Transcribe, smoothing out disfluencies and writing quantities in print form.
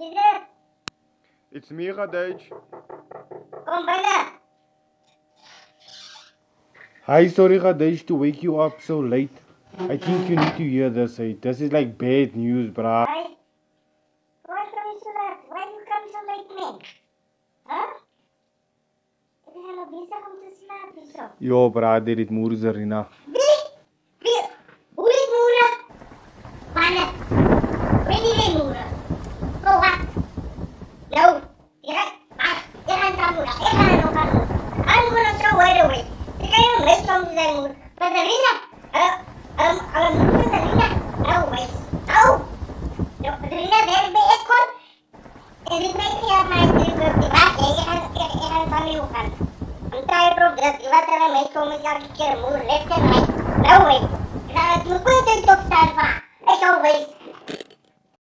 is it? It's me, Khadej. Kom binnen. Hi, sorry, Khadej, to wake you up so late. I think you need to hear this. This is like bad news, bruh. Hi. Why come you so late? Why you come so late, man? Huh? Ik ben nog bezig om te slapen zo. Yo, bruh, dit moer is Rina. Wie? Hoe is moeder? Mannen. Weet je niet moeder? Oh, wat? No. Ik ga naar moeder. Ik ga nog aan moeder. I'm gonna throw it away. Ik ga je mee om te zijn moeder. Maar de Rina. Moeder de Rina. No way. No. De Rina daar bij ik kon. En ik weet niet of mijn terug die wacht. Ik ga het van jou gaan. I'm tired of this. Die water aan mij komen is elke keer moeder. Left and right. No way. Ik ga het me kwijt en toch staan van. As always.